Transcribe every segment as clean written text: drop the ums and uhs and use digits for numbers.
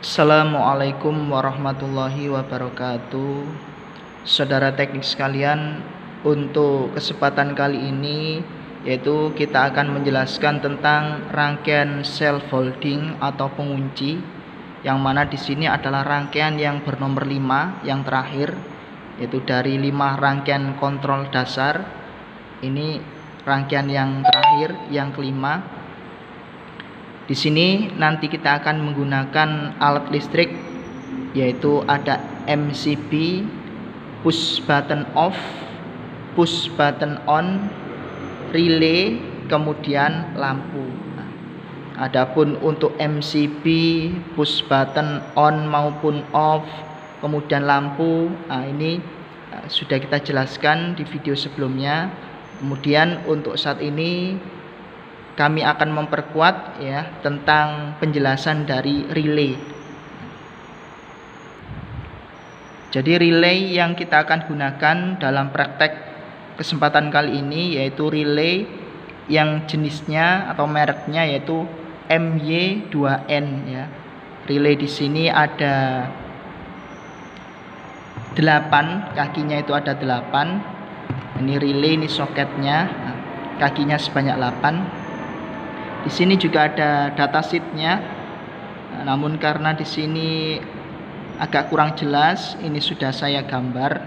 Assalamualaikum warahmatullahi wabarakatuh. Saudara teknik sekalian, untuk kesempatan kali ini yaitu kita akan menjelaskan tentang rangkaian self holding atau pengunci, yang mana di sini adalah rangkaian yang bernomor 5 yang terakhir, yaitu dari 5 rangkaian kontrol dasar. Ini rangkaian yang terakhir, yang kelima. Di sini nanti kita akan menggunakan alat listrik, yaitu ada MCB, push button off, push button on, relay, kemudian lampu. Adapun untuk MCB, push button on maupun off, kemudian lampu, ini sudah kita jelaskan di video sebelumnya. Kemudian untuk saat ini kami akan memperkuat tentang penjelasan dari relay. Jadi relay yang kita akan gunakan dalam praktek kesempatan kali ini yaitu relay yang jenisnya atau mereknya yaitu MY2N ya. Relay di sini ada 8 kakinya, itu ada 8. Ini relay, ini soketnya. Kakinya sebanyak 8. Di sini juga ada datasheetnya, namun karena di sini agak kurang jelas, ini sudah saya gambar.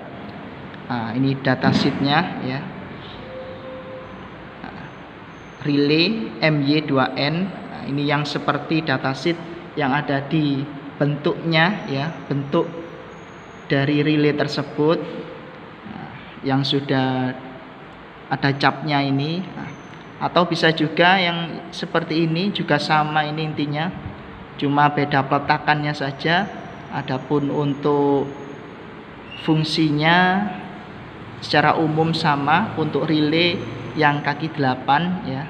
Ini datasheetnya ya. Relay MY2N, ini yang seperti datasheet yang ada di bentuknya ya, bentuk dari relay tersebut yang sudah ada capnya ini. Atau bisa juga yang seperti ini, juga sama, ini intinya cuma beda peletakannya saja. Adapun untuk fungsinya secara umum sama untuk relay yang kaki 8 ya.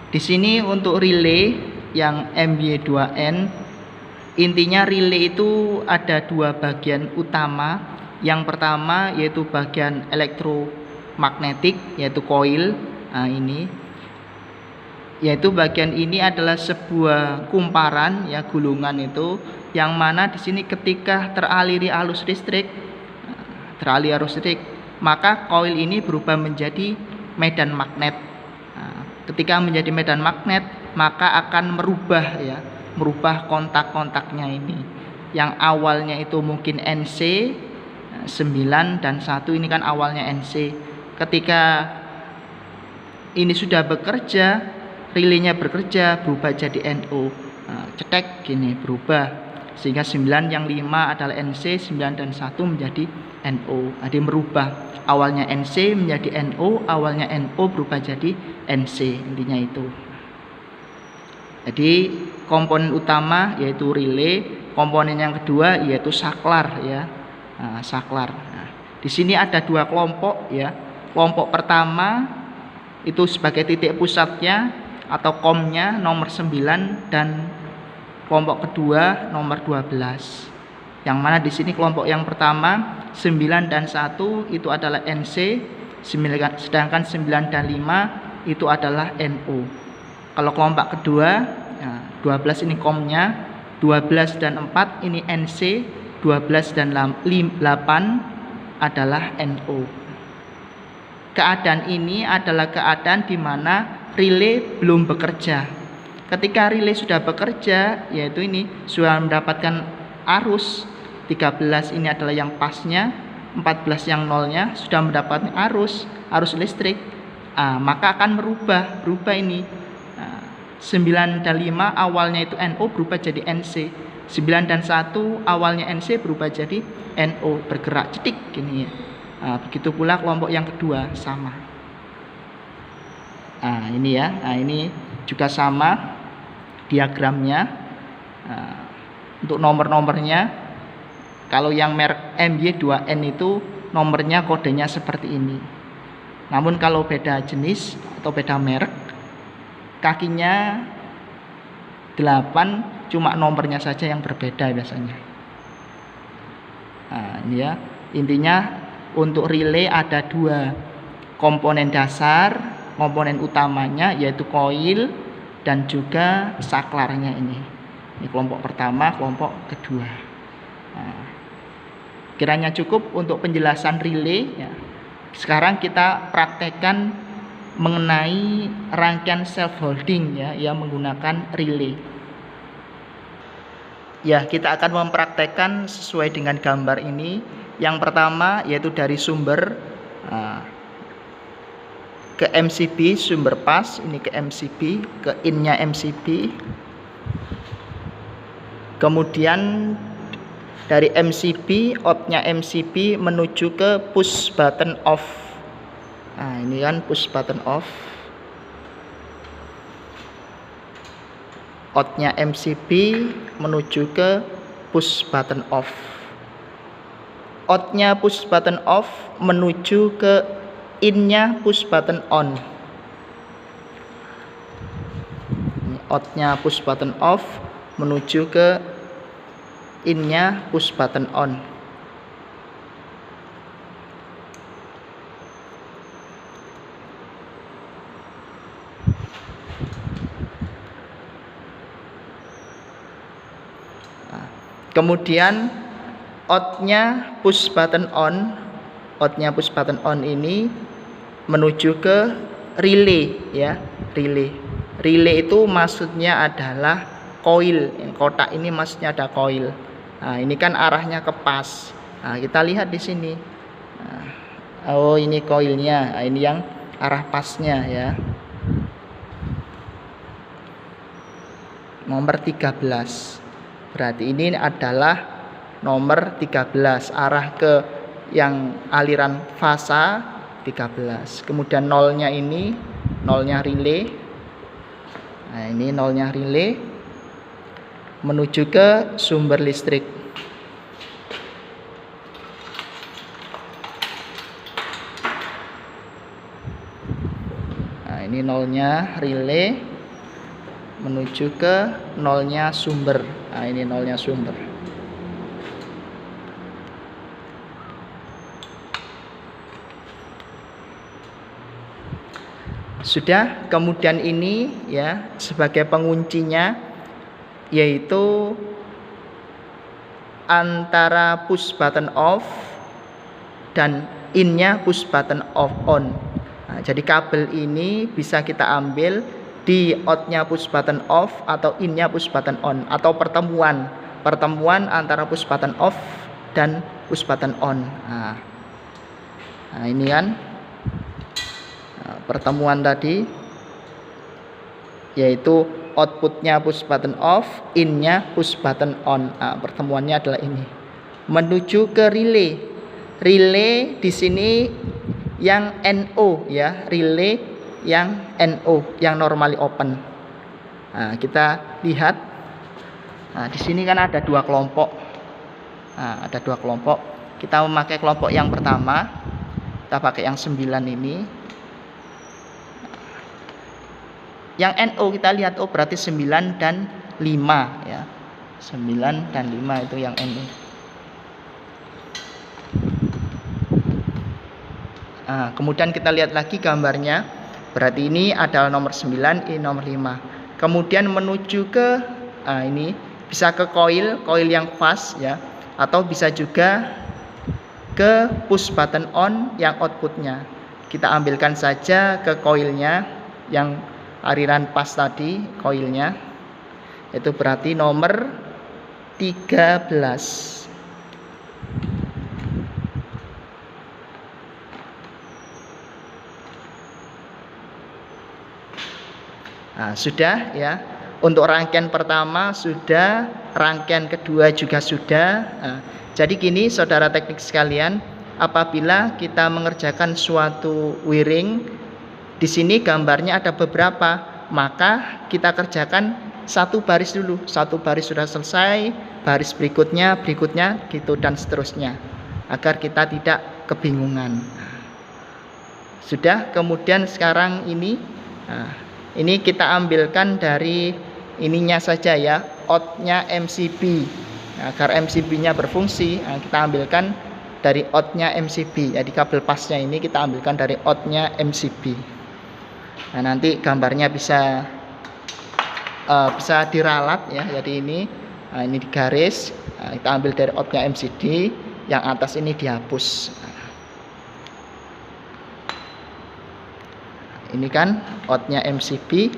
Di sini untuk relay yang MY2N, intinya relay itu ada 2 bagian utama. Yang pertama yaitu bagian elektromagnetik, yaitu koil. Ini yaitu bagian ini adalah sebuah kumparan ya, gulungan itu, yang mana di sini ketika teraliri arus listrik, maka koil ini berubah menjadi medan magnet. Ketika menjadi medan magnet, maka akan merubah kontak-kontaknya ini. Yang awalnya itu mungkin NC 9 dan 1, ini kan awalnya NC. Ketika ini sudah bekerja, relaynya bekerja, berubah jadi NO. Cetek gini, berubah. Sehingga 9 yang 5 adalah NC, 9 dan 1 menjadi NO. Jadi merubah. Awalnya NC menjadi NO, awalnya NO berubah jadi NC. Intinya itu. Jadi komponen utama yaitu relay, komponen yang kedua yaitu saklar ya. Saklar. Di sini ada 2 kelompok ya. Kelompok pertama itu sebagai titik pusatnya atau komnya nomor 9, dan kelompok kedua nomor 12. Yang mana di sini kelompok yang pertama 9 dan 1 itu adalah NC, sedangkan 9 dan 5 itu adalah NO. Kalau kelompok kedua 12 ini komnya, 12 dan 4 ini NC, 12 dan 8 adalah NO. Keadaan ini adalah keadaan di mana relay belum bekerja. Ketika relay sudah bekerja, yaitu ini sudah mendapatkan arus 13, ini adalah yang pasnya, 14 yang nolnya sudah mendapatkan arus listrik, maka akan berubah ini. 9 dan 5 awalnya itu NO berubah jadi NC. 9 dan 1 awalnya NC berubah jadi NO, bergerak cetik gini ya. Begitu pula kelompok yang kedua sama. Ini ya. Ini juga sama diagramnya. Untuk nomor-nomornya, kalau yang merek MY2N itu nomornya, kodenya seperti ini. Namun kalau beda jenis atau beda merek, kakinya 8, cuma nomornya saja yang berbeda biasanya. Ini ya. Intinya untuk relay ada 2 komponen dasar, komponen utamanya yaitu koil dan juga saklarnya ini. Ini kelompok pertama, kelompok kedua. Nah, kiranya cukup untuk penjelasan relay ya. Sekarang kita praktekkan mengenai rangkaian self holding ya, yang menggunakan relay. Ya, kita akan mempraktekkan sesuai dengan gambar ini. Yang pertama yaitu dari sumber ke MCB, sumber pas, ini ke MCB, ke in-nya MCB. Kemudian dari MCB, out-nya MCB menuju ke push button off. Nah, ini kan push button off. Out-nya MCB menuju ke push button off. Out-nya push button off menuju ke in-nya push button on. Out-nya push button off menuju ke in-nya push button on. Kemudian out-nya push button on, out-nya push button on ini menuju ke relay ya, relay. Relay itu maksudnya adalah coil. Kotak ini maksudnya ada coil. Nah, ini kan arahnya ke pas. Nah, kita lihat di sini. Nah, oh ini coilnya. Nah, ini yang arah pasnya ya. Nomor 13. Berarti ini adalah nomor 13, arah ke yang aliran fasa 13. Kemudian nolnya ini, nolnya relay. Nah, ini nolnya relay menuju ke sumber listrik. Nah, ini nolnya relay menuju ke nolnya sumber. Nah, ini nolnya sumber. Sudah, kemudian ini ya sebagai penguncinya yaitu antara push button off dan in-nya push button off on. Nah, jadi kabel ini bisa kita ambil di out-nya push button off atau in-nya push button on, atau pertemuan antara push button off dan push button on. Nah ini kan pertemuan tadi, yaitu outputnya push button off, in-nya push button on. Nah, pertemuannya adalah ini menuju ke relay. Relay di sini yang NO ya, relay yang NO, yang normally open. Nah, kita lihat. Nah, di sini kan ada dua kelompok. Nah, ada dua kelompok. Kita memakai kelompok yang pertama. Kita pakai yang 9 ini. Yang NO kita lihat, oh berarti 9 dan 5 ya. 9 dan 5 itu yang NO. Nah, kemudian kita lihat lagi gambarnya. Berarti ini adalah nomor 9, ini nomor 5. Kemudian menuju ke ini bisa ke coil yang fast ya, atau bisa juga ke push button on yang outputnya. Kita ambilkan saja ke coilnya yang aliran pas tadi, coilnya. Itu berarti nomor 13. Nah, sudah ya. Untuk rangkaian pertama sudah, rangkaian kedua juga sudah. Nah, jadi gini saudara teknik sekalian, apabila kita mengerjakan suatu wiring, di sini gambarnya ada beberapa, maka kita kerjakan satu baris dulu. Satu baris sudah selesai, baris berikutnya gitu dan seterusnya, agar kita tidak kebingungan. Sudah, kemudian sekarang ini ini kita ambilkan dari ininya saja ya, out-nya MCB. Nah, agar MCB-nya berfungsi, kita ambilkan dari out-nya MCB. Jadi kabel pasnya ini kita ambilkan dari out-nya MCB. Nah, nanti gambarnya bisa bisa diralat ya. Jadi ini digaris, kita ambil dari outnya MCD, yang atas ini dihapus. Ini kan outnya MCB,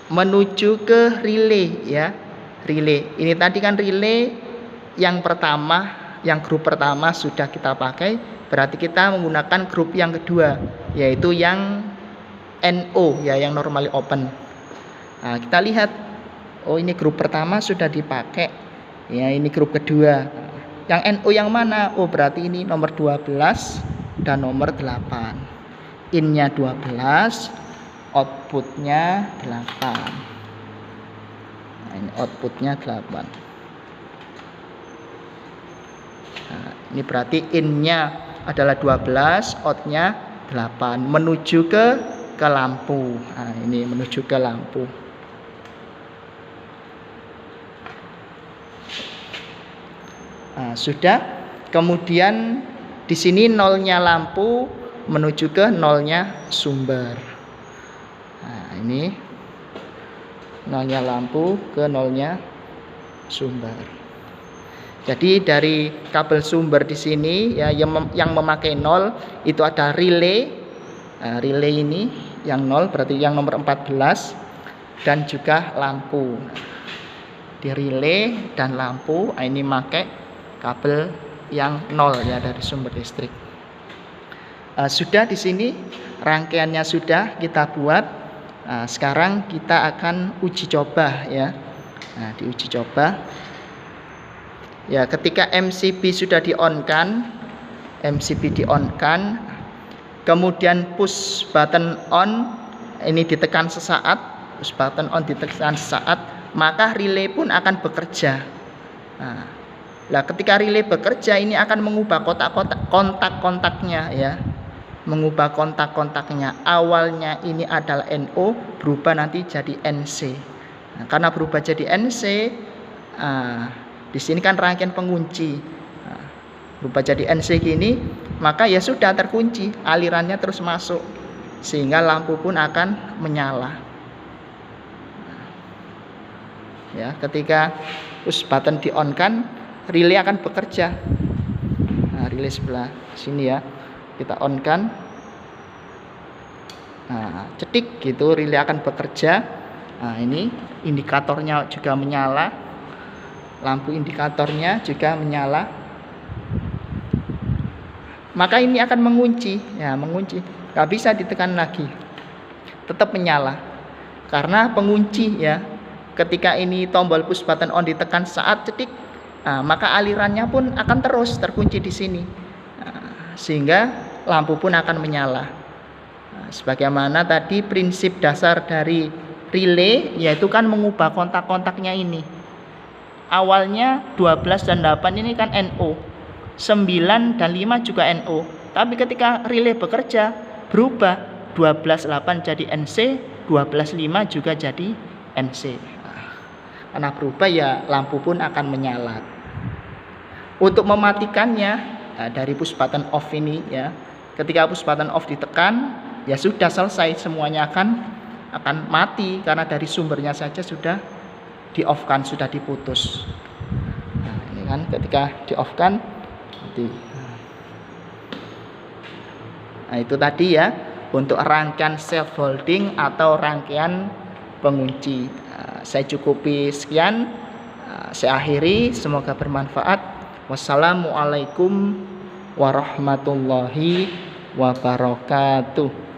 menuju ke relay ya. Relay ini tadi kan relay yang pertama, yang grup pertama sudah kita pakai, berarti kita menggunakan grup yang kedua, yaitu yang NO ya, yang normally open. Nah, kita lihat, oh ini grup pertama sudah dipakai ya, ini grup kedua. Yang NO yang mana? Oh berarti ini nomor 12 dan nomor 8. Innya 12, outputnya 8. Nah, ini outputnya 8. Nah, ini berarti innya adalah 12, outnya 8, menuju ke lampu. Nah, ini menuju ke lampu. Nah, sudah. Kemudian di sini nolnya lampu menuju ke nolnya sumber. Nah, ini nolnya lampu ke nolnya sumber. Jadi dari kabel sumber di sini ya, yang memakai 0 itu ada relay. Nah, relay ini yang 0 berarti yang nomor 14, dan juga lampu. Di relay dan lampu ini pakai kabel yang 0 ya, dari sumber listrik. Sudah di sini rangkaiannya sudah kita buat. Nah, sekarang kita akan uji coba ya. Nah, diuji coba ya, ketika MCB sudah di-on-kan, kemudian push button on ini ditekan sesaat, push button on ditekan sesaat, maka relay pun akan bekerja. Nah, ketika relay bekerja ini akan mengubah kontak-kontaknya ya. Mengubah kontak-kontaknya. Awalnya ini adalah NO, berubah nanti jadi NC. Nah, karena berubah jadi NC, di sini kan rangkaian pengunci. Nah, berubah jadi NC gini, maka ya sudah terkunci, alirannya terus masuk, sehingga lampu pun akan menyala. Ya, ketika push button di-on-kan, relay akan bekerja. Nah, relay sebelah sini ya, kita on-kan. Nah, cetik gitu, relay akan bekerja. Nah, ini indikatornya juga menyala. Lampu indikatornya juga menyala. Maka ini akan mengunci ya, mengunci. Gak bisa ditekan lagi, tetap menyala. Karena pengunci ya, ketika ini tombol push button on ditekan saat cetik, maka alirannya pun akan terus terkunci di sini, sehingga lampu pun akan menyala. Sebagaimana tadi prinsip dasar dari relay, yaitu kan mengubah kontak-kontaknya ini. Awalnya 12 dan 8 ini kan NO, 9 dan 5 juga NO. Tapi ketika relay bekerja, berubah, 12,8 jadi NC, 12,5 juga jadi NC. Karena berubah ya, lampu pun akan menyala. Untuk mematikannya, dari push button off ini ya, ketika push button off ditekan, ya sudah selesai, semuanya akan mati, karena dari sumbernya saja sudah di-off-kan, sudah diputus. Nah, ini kan ketika di-off-kan mati. Nah, itu tadi ya untuk rangkaian self holding atau rangkaian pengunci. Saya cukupi sekian, saya akhiri, semoga bermanfaat. Wassalamualaikum warahmatullahi wabarakatuh.